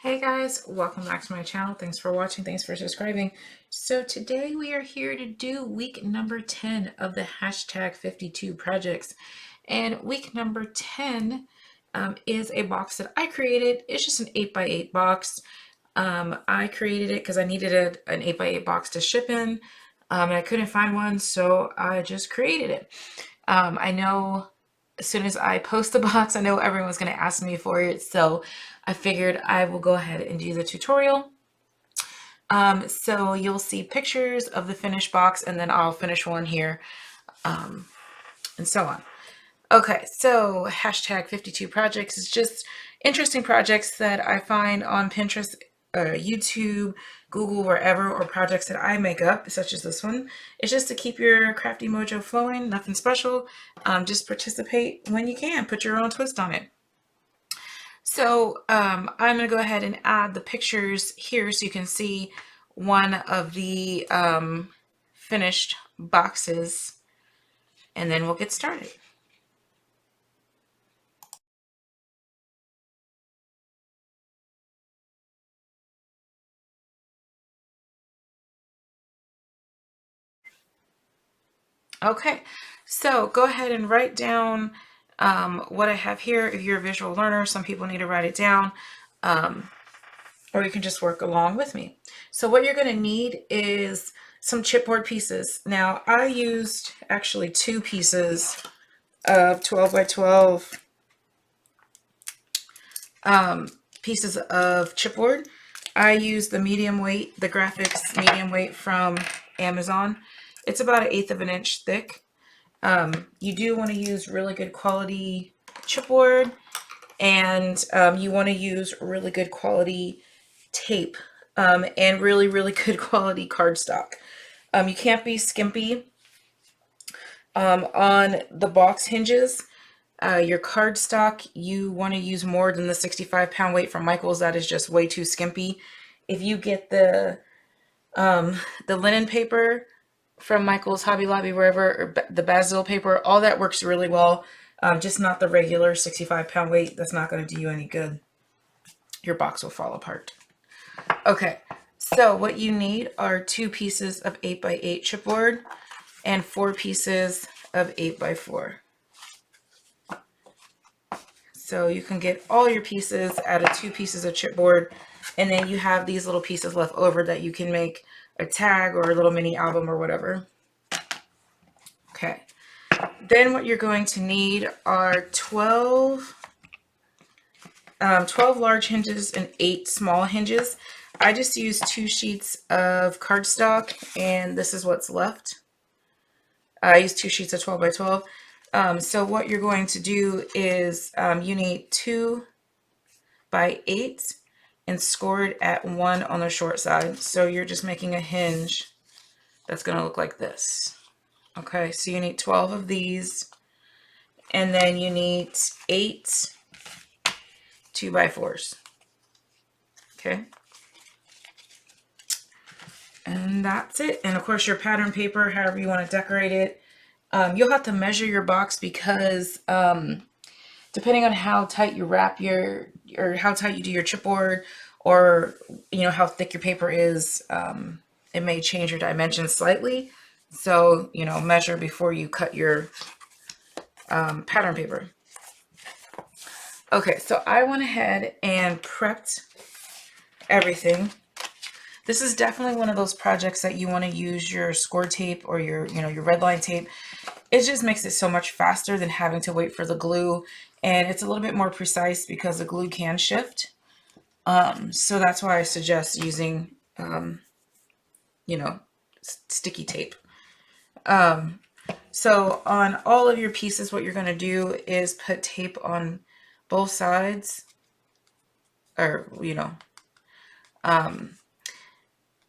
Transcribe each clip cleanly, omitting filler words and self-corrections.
Hey guys, welcome back to my channel. Thanks for watching. Thanks for subscribing. So today we are here to do week number 10 of the hashtag 52 projects. And week number 10 is a box that I created. It's just an 8x8 box. I created it because I needed an 8x8 box to ship in. And I couldn't find one, so I just created it. I know as soon as I post the box, I know everyone's going to ask me for it. So I figured I will go ahead and do the tutorial. So you'll see pictures of the finished box and then I'll finish one here and so on. Okay, so hashtag 52 projects is just interesting projects that I find on Pinterest, YouTube, Google, wherever, or projects that I make up, such as this one. It's just to keep your crafty mojo flowing, nothing special. Just participate when you can, put your own twist on it. So I'm going to go ahead and add the pictures here so you can see one of the finished boxes, and then we'll get started. Okay, so go ahead and write down what I have here. If you're a visual learner, some people need to write it down, or you can just work along with me. So what you're going to need is some chipboard pieces. Now I used actually two pieces of 12 by 12 pieces of chipboard. I used the medium weight, the graphics medium weight from Amazon. It's about 1/8 of an inch thick. You do want to use really good quality chipboard, and you want to use really good quality tape and really good quality cardstock. You can't be skimpy on the box hinges. Your cardstock, you want to use more than the 65-pound weight from Michaels. That is just way too skimpy. If you get the linen paper from Michaels, Hobby Lobby, wherever, or the basil paper, all that works really well. Just not the regular 65-pound weight. That's not going to do you any good. Your box will fall apart. Okay, so what you need are 2 pieces of 8x8 chipboard and 4 pieces of 8x4. So you can get all your pieces out of 2 pieces of chipboard, and then you have these little pieces left over that you can make a tag or a little mini album or whatever. Okay, then what you're going to need are 12 large hinges and 8 small hinges. I just used 2 sheets of cardstock, and this is what's left. I used 2 sheets of 12 by 12. So what you're going to do is you need 2 by 8 and score it at 1 on the short side. So you're just making a hinge that's going to look like this. Okay, so you need 12 of these, and then you need 8 2x4s. Okay, and that's it. And of course your pattern paper, however you want to decorate it. You'll have to measure your box because depending on how tight you wrap or how tight you do your chipboard, or how thick your paper is, it may change your dimensions slightly. So measure before you cut your pattern paper. Okay, so I went ahead and prepped everything. This is definitely one of those projects that you want to use your score tape or your red line tape. It just makes it so much faster than having to wait for the glue, and it's a little bit more precise because the glue can shift. So that's why I suggest using sticky tape. So on all of your pieces, what you're going to do is put tape on both sides, or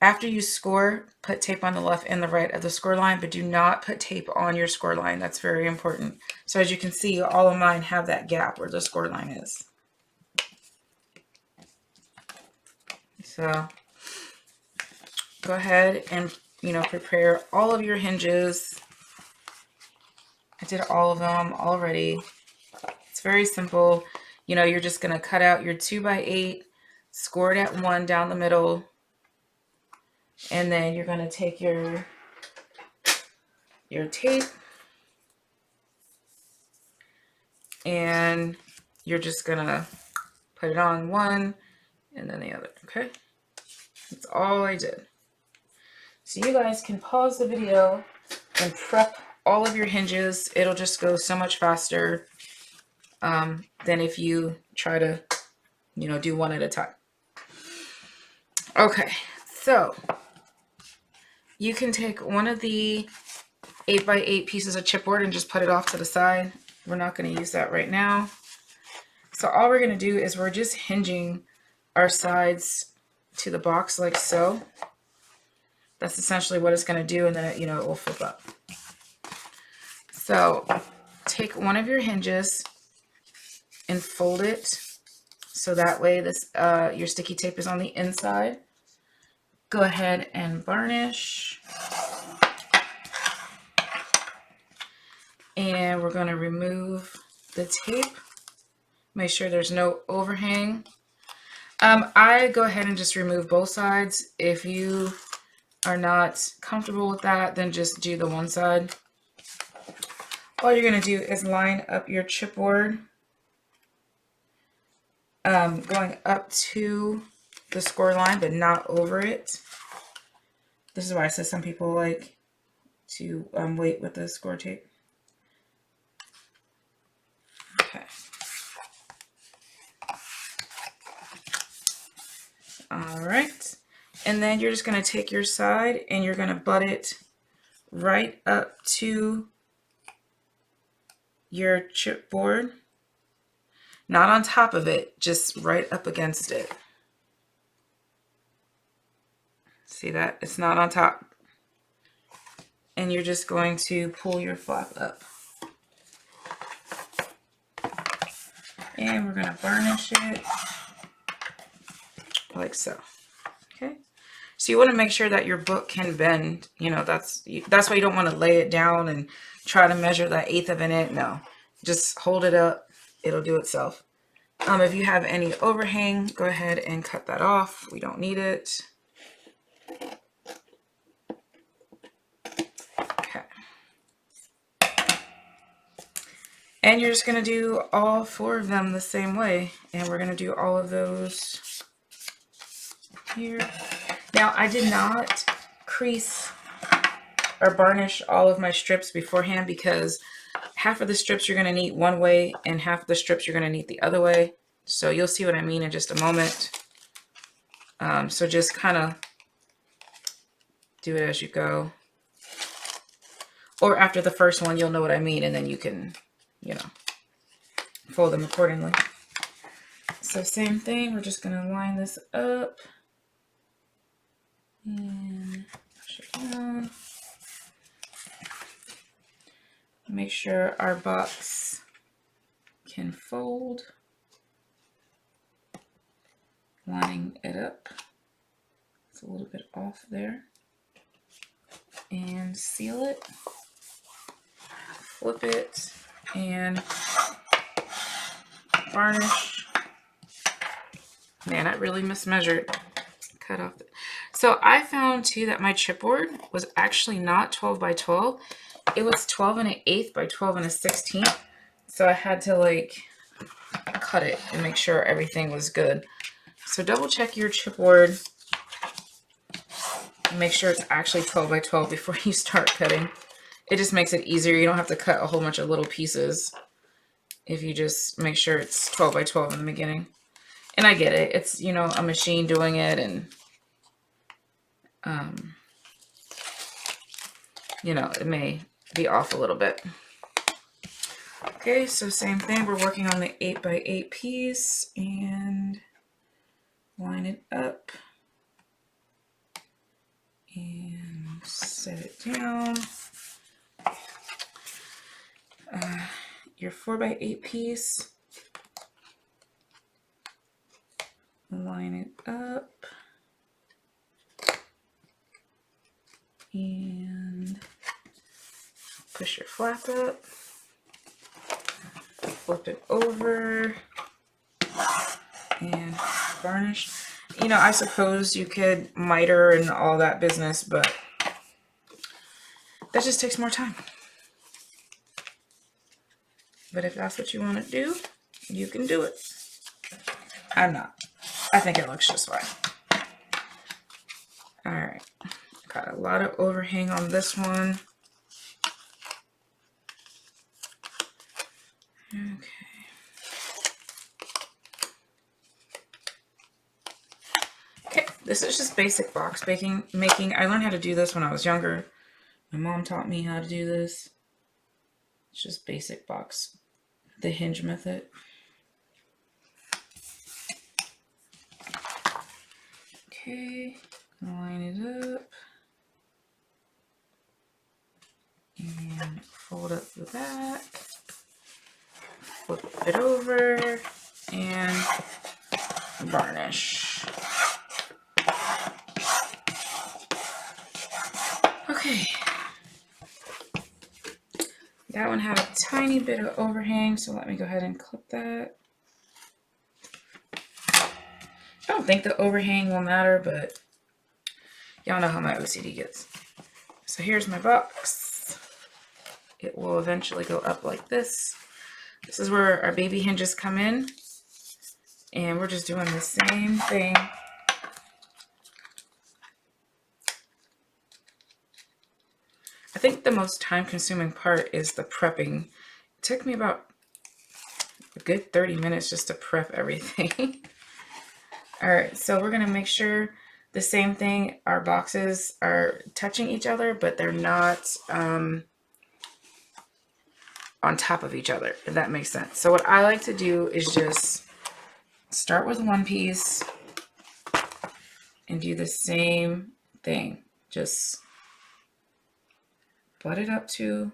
after you score, put tape on the left and the right of the score line, but do not put tape on your score line. That's very important. So as you can see, all of mine have that gap where the score line is. So go ahead and prepare all of your hinges. I did all of them already. It's very simple. You're just going to cut out your 2x8 score it at 1 down the middle, and then you're going to take your tape and you're just going to put it on one and then the other. Okay, that's all I did. So you guys can pause the video and prep all of your hinges. It'll just go so much faster than if you try to, do one at a time. Okay, so you can take one of the 8x8 pieces of chipboard and just put it off to the side. We're not going to use that right now. So all we're going to do is we're just hinging our sides to the box like so. That's essentially what it's going to do, and then it will flip up. So take one of your hinges and fold it so that way this your sticky tape is on the inside. Go ahead and varnish. And we're going to remove the tape. Make sure there's no overhang. I go ahead and just remove both sides. If you are not comfortable with that, then just do the one side. All you're going to do is line up your chipboard going up to the score line, but not over it. This is why I said some people like to wait with the score tape. Okay. All right. And then you're just going to take your side and you're going to butt it right up to your chipboard. Not on top of it, just right up against it. See that? It's not on top. And you're just going to pull your flap up. And we're going to varnish it like so. Okay. So you want to make sure that your book can bend. That's why you don't want to lay it down and try to measure that 1/8 of an inch. No, just hold it up. It'll do itself. If you have any overhang, go ahead and cut that off. We don't need it. Okay. And you're just going to do all 4 of them the same way. And we're going to do all of those here. Now, I did not crease or varnish all of my strips beforehand because half of the strips you're going to need one way and half of the strips you're going to need the other way. So you'll see what I mean in just a moment. So just kind of do it as you go. Or after the first one, you'll know what I mean, and then you can, fold them accordingly. So same thing, we're just going to line this up. And push it down. Make sure our box can fold. Lining it up. It's a little bit off there. And seal it. Flip it and varnish. Man, I really mismeasured. Cut off. So I found too that my chipboard was actually not 12 by 12. It was 12 1/8 by 12 1/16. So I had to cut it and make sure everything was good. So double check your chipboard and make sure it's actually 12 by 12 before you start cutting. It just makes it easier. You don't have to cut a whole bunch of little pieces if you just make sure it's 12 by 12 in the beginning. And I get it. It's, a machine doing it, and it may be off a little bit. Okay, so same thing. We're working on the 8x8 piece and line it up and set it down. Your 4x8 piece, line it up and push your flap up, flip it over, and varnish. You know, I suppose you could miter and all that business, but that just takes more time. But if that's what you want to do, you can do it. I'm not. I think it looks just fine. All right. Got a lot of overhang on this one. Okay. Okay, this is just basic box making. I learned how to do this when I was younger. My mom taught me how to do this. It's just basic box, the hinge method. Okay, line it up. And fold up the back. Flip it over and varnish. Okay. That one had a tiny bit of overhang, so let me go ahead and clip that. I don't think the overhang will matter, but y'all know how my OCD gets. So here's my box. It will eventually go up like this. This is where our baby hinges come in. And we're just doing the same thing. I think the most time-consuming part is the prepping. It took me about a good 30 minutes just to prep everything. All right, so we're gonna make sure the same thing, our boxes are touching each other, but they're not on top of each other, if that makes sense. So what I like to do is just start with one piece and do the same thing. Just butt it up to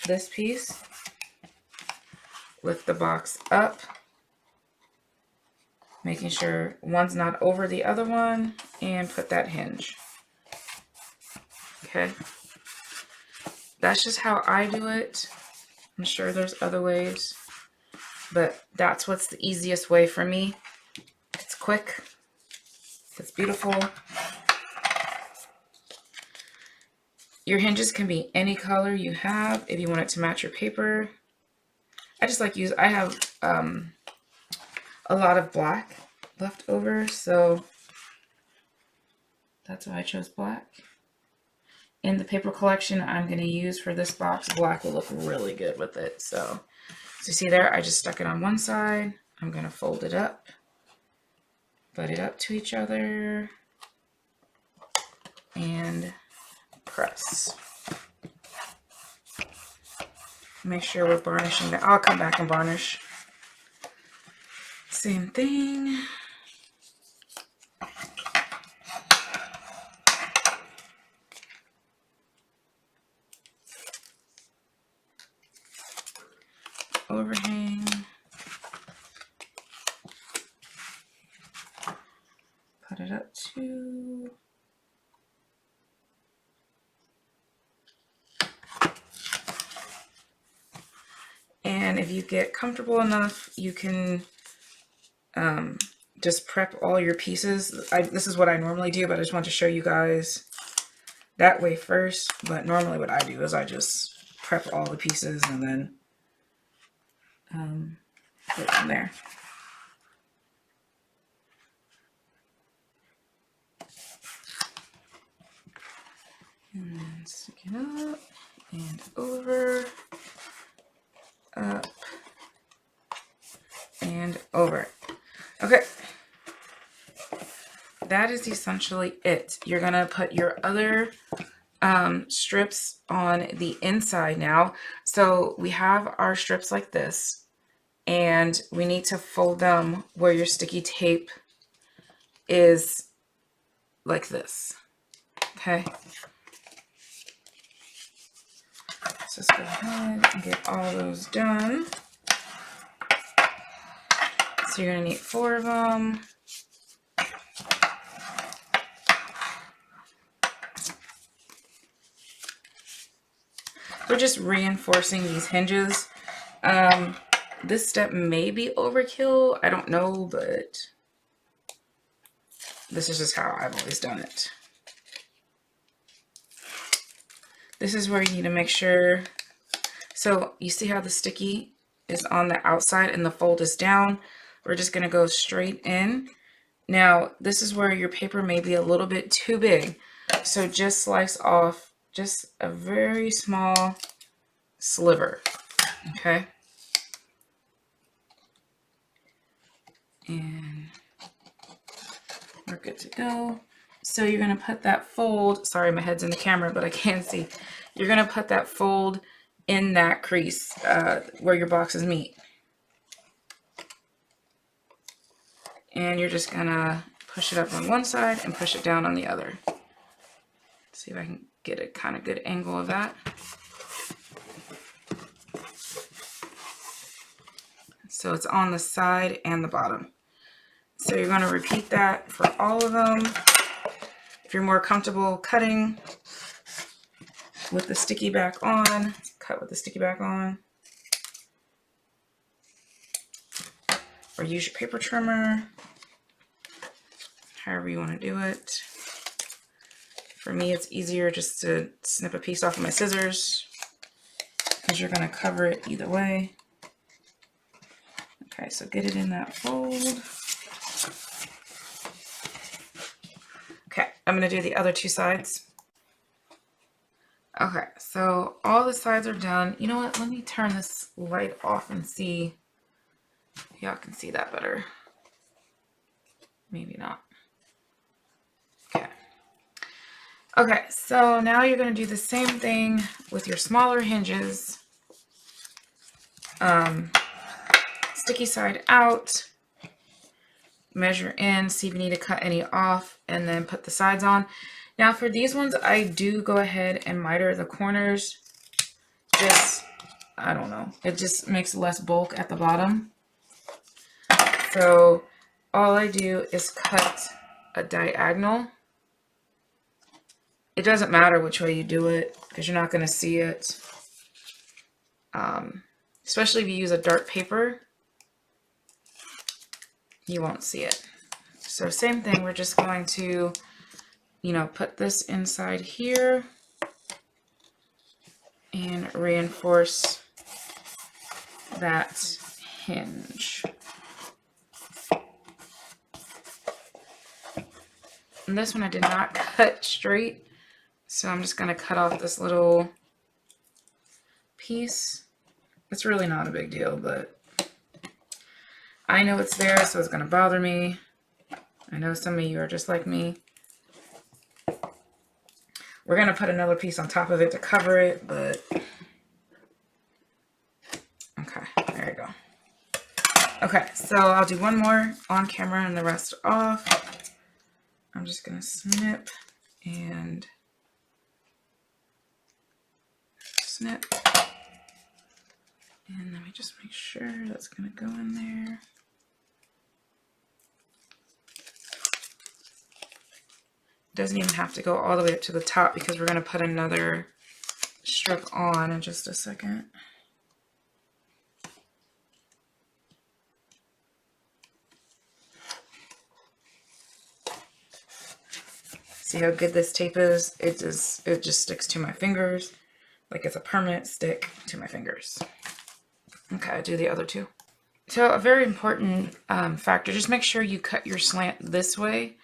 this piece, lift the box up, making sure one's not over the other one, and put that hinge. Okay, that's just how I do it. I'm sure there's other ways, but that's what's the easiest way for me. It's quick, it's beautiful. Your hinges can be any color you have if you want it to match your paper. I just like I have a lot of black left over, so that's why I chose black. In the paper collection I'm going to use for this box, black will look really good with it. So you see there, I just stuck it on one side. I'm going to fold it up, butt it up to each other, and press. Make sure we're varnishing that. I'll come back and varnish. Same thing. Overhang. Put it up to. And if you get comfortable enough, you can just prep all your pieces. This is what I normally do, but I just want to show you guys that way first. But normally what I do is I just prep all the pieces and then put it in there. And then stick it up and over, up, and over. Okay, that is essentially it. You're gonna put your other strips on the inside now. So we have our strips like this, and we need to fold them where your sticky tape is like this. Okay. So let's go ahead and get all those done. So you're gonna need 4 of them. We're just reinforcing these hinges. This step may be overkill. I don't know, but this is just how I've always done it. This is where you need to make sure. So you see how the sticky is on the outside and the fold is down? We're just going to go straight in. Now, this is where your paper may be a little bit too big. So just slice off just a very small sliver, okay? And we're good to go. So you're going to put that fold, sorry, my head's in the camera, but I can't see. You're going to put that fold in that crease where your boxes meet. And you're just going to push it up on one side and push it down on the other. Let's see if I can get a kind of good angle of that. So it's on the side and the bottom. So you're going to repeat that for all of them. If you're more comfortable cutting with the sticky back on, cut with the sticky back on. Or use your paper trimmer, however you want to do it. For me, it's easier just to snip a piece off of my scissors because you're going to cover it either way. Okay, so get it in that fold. Okay, I'm going to do the other two sides. Okay, so all the sides are done. You know what? Let me turn this light off and see. Y'all can see that better. Maybe not. Okay. Okay, so now you're going to do the same thing with your smaller hinges. Sticky side out. Measure in, see if you need to cut any off, and then put the sides on. Now for these ones, I do go ahead and miter the corners. Just, I don't know, it just makes less bulk at the bottom. So all I do is cut a diagonal. It doesn't matter which way you do it because you're not going to see it. Especially if you use a dark paper, you won't see it. So same thing, we're just going to, you know, put this inside here and reinforce that hinge. And this one I did not cut straight, so I'm just going to cut off this little piece. It's really not a big deal, but I know it's there, so it's going to bother me. I know some of you are just like me. We're going to put another piece on top of it to cover it, but okay, there you go. Okay, so I'll do one more on camera and the rest off. I'm just going to snip and snip. And let me just make sure that's going to go in there. Doesn't even have to go all the way up to the top because we're going to put another strip on in just a second. See how good this tape is? It just sticks to my fingers like it's a permanent stick to my fingers. Okay, I do the other two. So a very important factor, just make sure you cut your slant this way.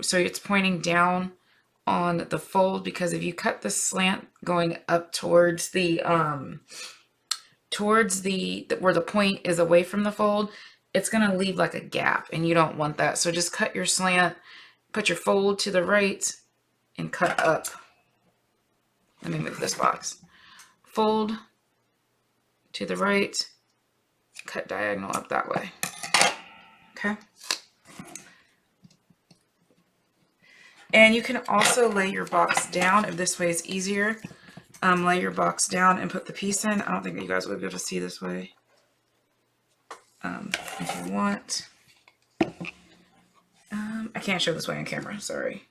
So it's pointing down on the fold, because if you cut the slant going up towards the where the point is away from the fold, it's going to leave like a gap, and you don't want that. So just cut your slant, put your fold to the right and cut up. Let me move this box. Fold to the right, cut diagonal up that way. Okay. And you can also lay your box down if this way is easier. Lay your box down and put the piece in. I don't think that you guys will be able to see this way. If you want. I can't show this way on camera, sorry.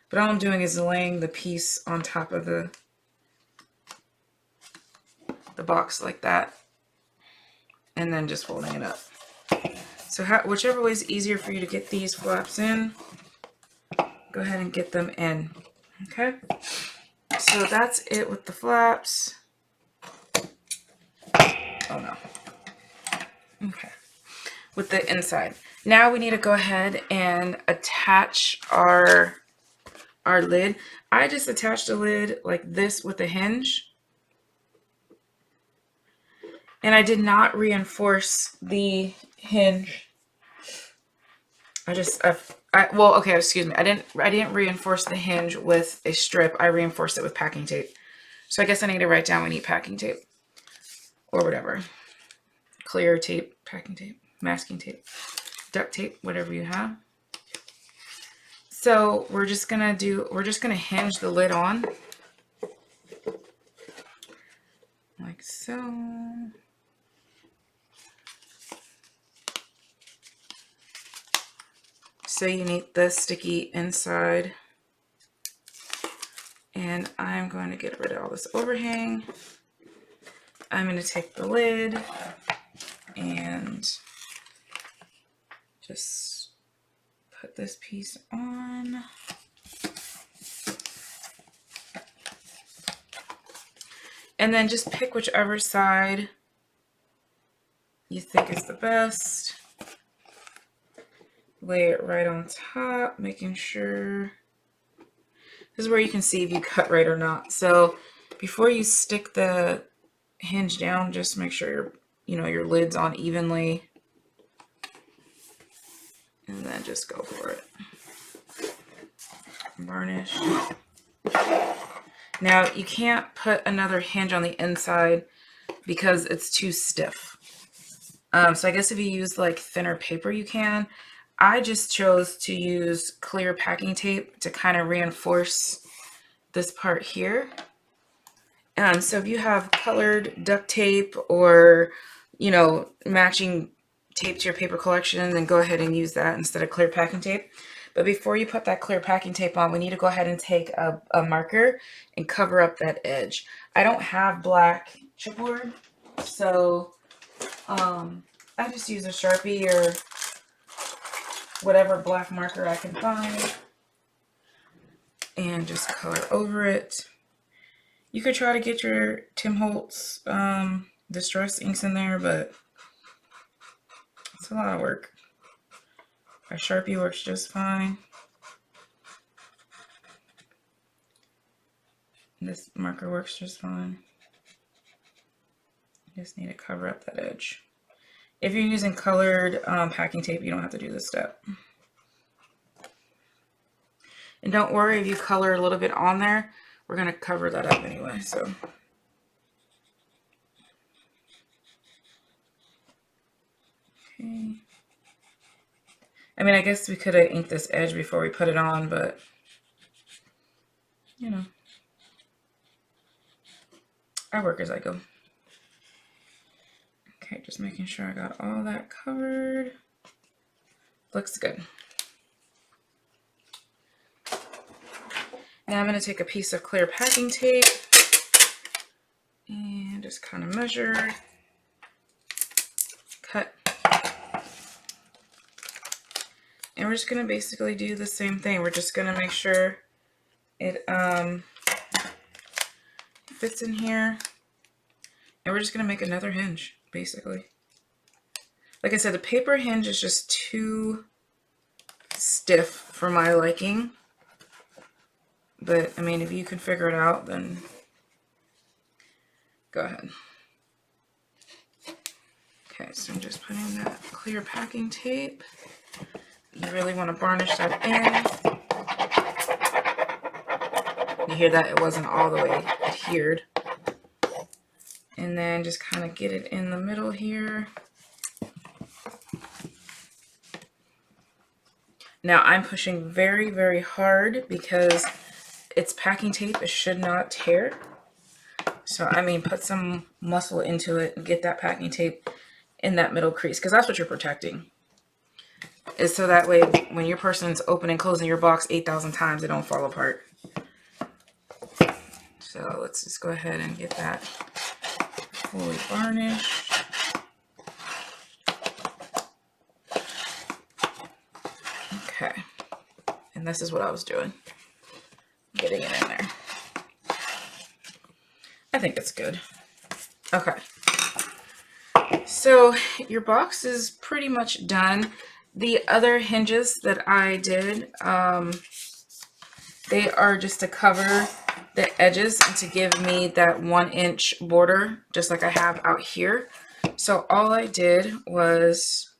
But all I'm doing is laying the piece on top of the box like that. and then just folding it up. So whichever way is easier for you to get these flaps in, go ahead and get them in. Okay, so that's it with the flaps. Oh no. Okay, with the inside. Now we need to go ahead and attach our lid. I just attached a lid like this with a hinge, and I did not reinforce the hinge. Well, okay, excuse me. I didn't reinforce the hinge with a strip. I reinforced it with packing tape. So I guess I need to write down we need packing tape or whatever. Clear tape, packing tape, masking tape, duct tape, whatever you have. So we're just gonna hinge the lid on like so. So you need the sticky inside. And I'm going to get rid of all this overhang. I'm going to take the lid and just put this piece on. And then just pick whichever side you think is the best. Lay it right on top, making sure. This is where you can see if you cut right or not. So before you stick the hinge down, just make sure your lid's on evenly. And then just go for it. Varnish. Now you can't put another hinge on the inside because it's too stiff. So I guess if you use like thinner paper, you can. I just chose to use clear packing tape to kind of reinforce this part here. So if you have colored duct tape or, matching tape to your paper collection, then go ahead and use that instead of clear packing tape. But before you put that clear packing tape on, we need to go ahead and take a marker and cover up that edge. I don't have black chipboard, so I just use a Sharpie or whatever black marker I can find and just color over it. You could try to get your Tim Holtz distress inks in there, but it's a lot of work. A Sharpie works just fine. This marker works just fine. You just need to cover up that edge. If you're using colored packing tape, you don't have to do this step. And don't worry if you color a little bit on there, we're going to cover that up anyway. So okay. I mean, I guess we could have inked this edge before we put it on, but I work as I go. Okay, just making sure I got all that covered. Looks good. Now I'm going to take a piece of clear packing tape and just kind of measure, cut. And we're just going to basically do the same thing. We're just going to make sure it fits in here. And we're just going to make another hinge, basically. Like I said, the paper hinge is just too stiff for my liking. But, I mean, if you can figure it out, then go ahead. Okay, so I'm just putting that clear packing tape. You really want to varnish that in. You hear that? It wasn't all the way adhered. And then just kind of get it in the middle here. Now I'm pushing very, very hard because it's packing tape. It should not tear. So, I mean, put some muscle into it and get that packing tape in that middle crease, because that's what you're protecting. Is so that way when your person's opening and closing your box 8,000 times, it don't fall apart. So let's just go ahead and get that fully varnished. this is what I was doing. Getting it in there. I think it's good. Okay. So your box is pretty much done. The other hinges that I did, they are just to cover the edges and to give me that 1-inch border, just like I have out here. So all I did was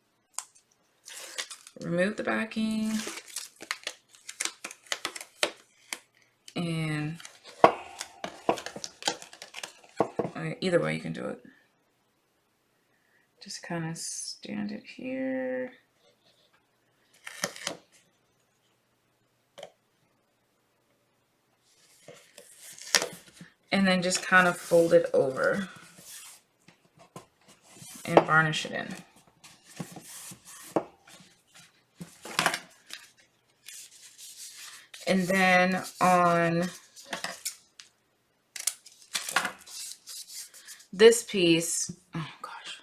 remove the backing and either way you can do it. Just kind of stand it here. And then just kind of fold it over and varnish it in. And then on this piece, oh gosh.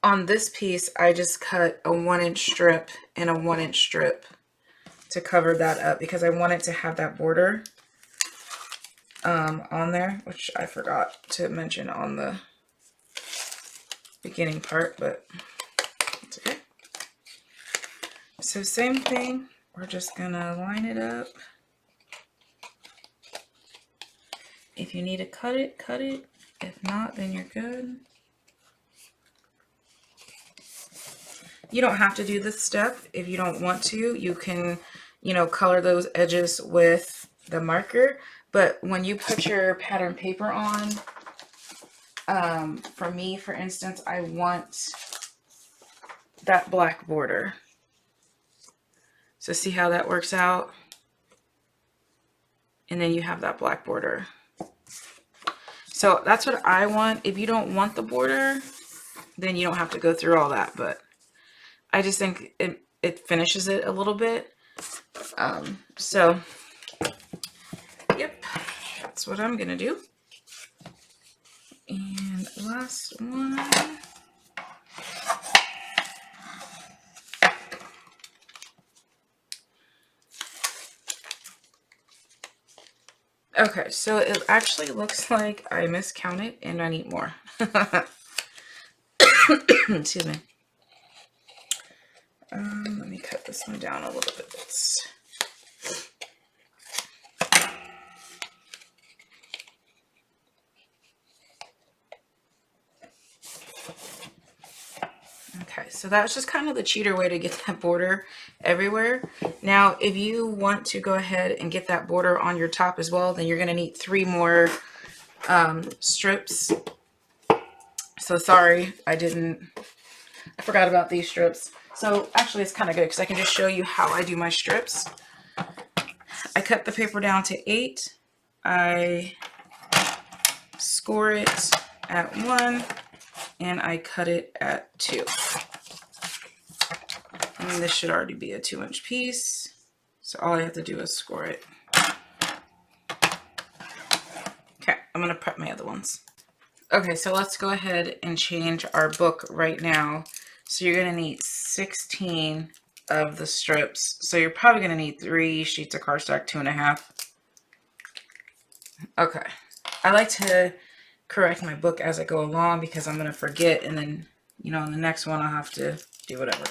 On this piece, I just cut a 1-inch strip and a 1-inch strip to cover that up because I wanted to have that border on there, which I forgot to mention on the beginning part, but it's okay. So same thing, we're just gonna line it up. If you need to cut it, cut it. If not, then you're good. You don't have to do this step if you don't want to. You can, you know, color those edges with the marker. But when you put your pattern paper on, for me, for instance, I want that black border. So see how that works out? And then you have that black border. So that's what I want. If you don't want the border, then you don't have to go through all that. But I just think it finishes it a little bit. So, yep, that's what I'm gonna do. And last one. Okay, so it actually looks like I miscounted and I need more. Excuse me. Let me cut this one down a little bit. Okay, so that's just kind of the cheater way to get that border everywhere. Now, if you want to go ahead and get that border on your top as well, then you're going to need 3 more strips. So sorry, I forgot about these strips. So actually it's kind of good because I can just show you how I do my strips. I cut the paper down to 8. I score it at 1 and I cut it at 2. And this should already be a 2-inch piece. So all I have to do is score it. Okay, I'm gonna prep my other ones. Okay, so let's go ahead and change our book right now. So you're gonna need 16 of the strips. So you're probably gonna need 3 sheets of cardstock, 2.5. Okay, I like to correct my book as I go along because I'm gonna forget, and then, you know, in the next one I'll have to do whatever.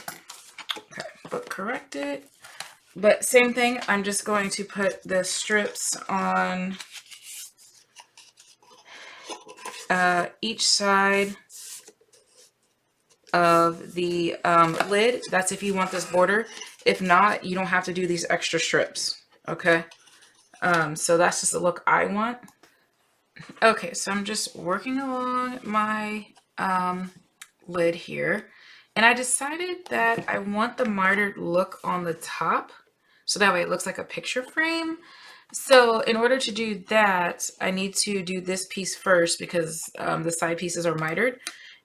Okay, book corrected. But same thing, I'm just going to put the strips on each side of the lid. That's if you want this border. If not, you don't have to do these extra strips. Okay, so that's just the look I want. Okay, so I'm just working along my lid here, and I decided that I want the mitered look on the top, so that way it looks like a picture frame. So in order to do that, I need to do this piece first because the side pieces are mitered.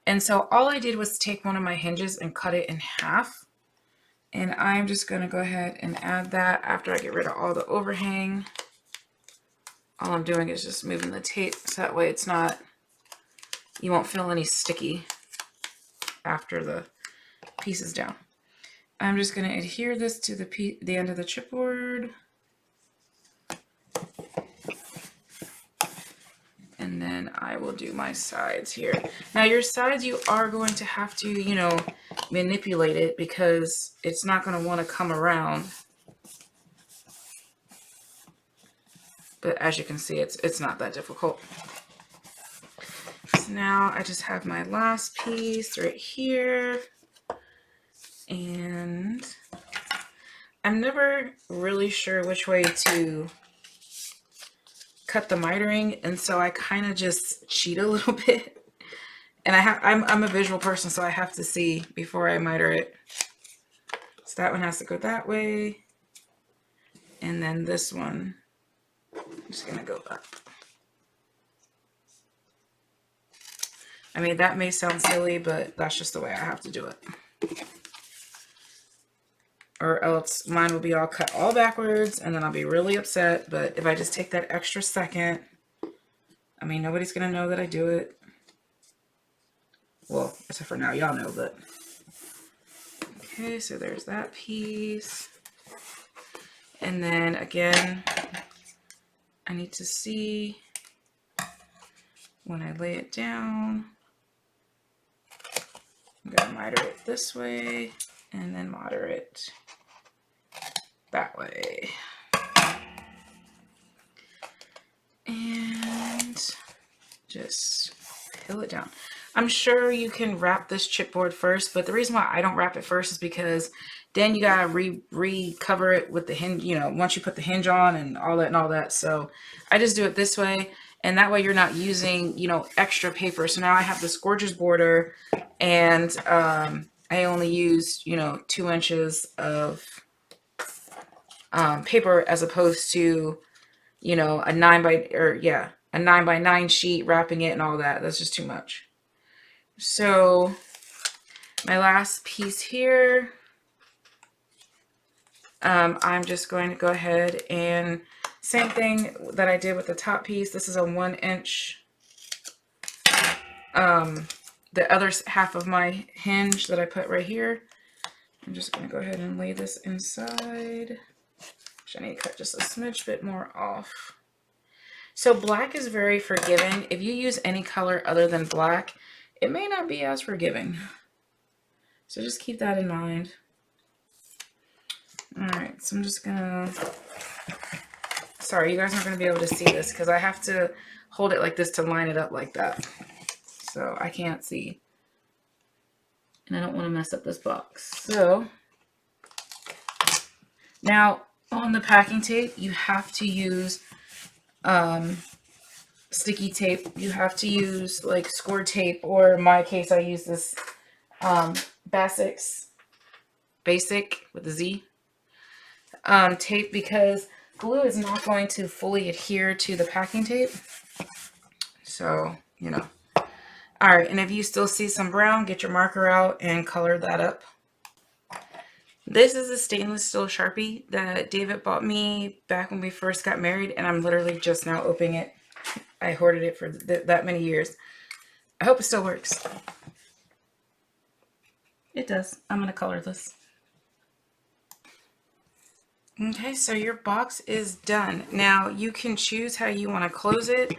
And so all I did was take one of my hinges and cut it in half. And I'm just going to go ahead and add that after I get rid of all the overhang. All I'm doing is just moving the tape so that way it's not, you won't feel any sticky after the pieces down. I'm just going to adhere this to the end of the chipboard. And then I will do my sides here. Now your sides, you are going to have to, you know, manipulate it because it's not going to want to come around. But as you can see, it's not that difficult. So now I just have my last piece right here. And I'm never really sure which way to cut the mitering, and so I kind of just cheat a little bit. And I'm a visual person, so I have to see before I miter it. So that one has to go that way. And then this one, I'm just gonna go up. I mean, that may sound silly, but that's just the way I have to do it. Or else mine will be all cut all backwards, and then I'll be really upset. But if I just take that extra second, I mean, nobody's gonna know that I do it. Well, except for now, y'all know, but. Okay, so there's that piece. And then again, I need to see when I lay it down. I'm gonna miter it this way and then miter it that way. And just peel it down. I'm sure you can wrap this chipboard first, but the reason why I don't wrap it first is because then you gotta recover it with the hinge, you know, once you put the hinge on and all that. So I just do it this way, and that way you're not using, you know, extra paper. So now I have this gorgeous border, and I only used, you know, 2 inches of paper as opposed to, you know, a 9 by 9 sheet wrapping it and all that. That's just too much. So my last piece here, I'm just going to go ahead and same thing that I did with the top piece. This is a 1 inch. The other half of my hinge that I put right here, I'm just going to go ahead and lay this inside. I need to cut just a smidge bit more off. So black is very forgiving. If you use any color other than black, it may not be as forgiving. So just keep that in mind. All right, so I'm just gonna, sorry, you guys aren't gonna be able to see this because I have to hold it like this to line it up like that. So I can't see. And I don't want to mess up this box. So now on the packing tape, you have to use sticky tape. You have to use like score tape, or in my case, I use this Basic with a Z tape, because glue is not going to fully adhere to the packing tape. So, you know. All right, and if you still see some brown, get your marker out and color that up. This is a stainless steel Sharpie that David bought me back when we first got married, and I'm literally just now opening it. I hoarded it for that many years. I hope it still works. It does. I'm going to color this. Okay, so your box is done. Now you can choose how you want to close it.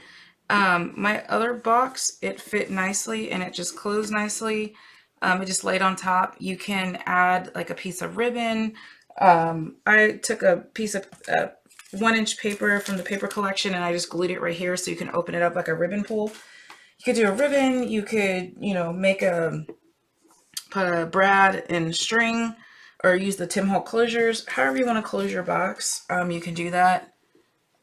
My other box, it fit nicely and it just closed nicely. It just laid on top. You can add like a piece of ribbon. I took a piece of 1 inch paper from the paper collection and I just glued it right here so you can open it up like a ribbon pull. You could do a ribbon. You could, you know, put a brad and string, or use the Tim Holtz closures. However you want to close your box, you can do that.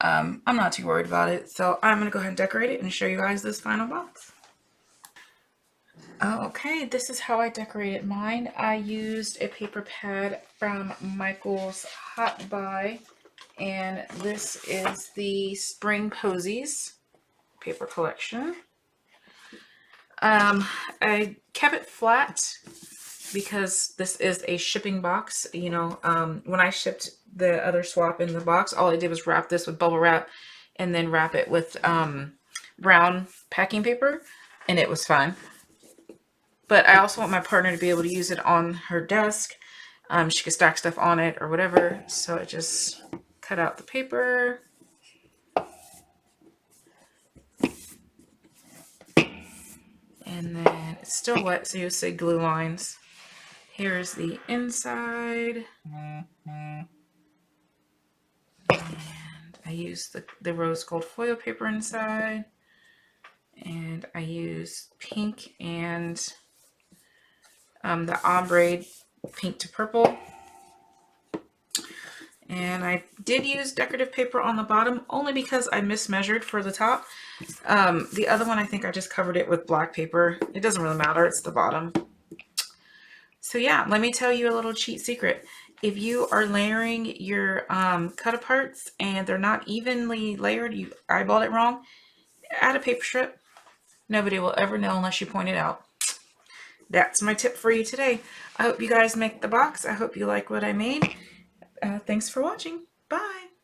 I'm not too worried about it. So I'm going to go ahead and decorate it and show you guys this final box. Okay, this is how I decorated mine. I used a paper pad from Michael's Hot Buy, and this is the Spring Posies paper collection. I kept it flat because this is a shipping box. You know, when I shipped the other swap in the box, all I did was wrap this with bubble wrap and then wrap it with brown packing paper, and it was fine. but I also want my partner to be able to use it on her desk. She could stack stuff on it or whatever. So I just cut out the paper. And then it's still wet, so you'll see glue lines. Here's the inside. And I use the rose gold foil paper inside. And I use pink and the ombre pink to purple. And I did use decorative paper on the bottom only because I mismeasured for the top. The other one, I think I just covered it with black paper. It doesn't really matter, it's the bottom. So yeah, let me tell you a little cheat secret. If you are layering your cut aparts and they're not evenly layered, you eyeballed it wrong, add a paper strip. Nobody will ever know unless you point it out. That's my tip for you today. I hope you guys make the box. I hope you like what I made. Thanks for watching. Bye.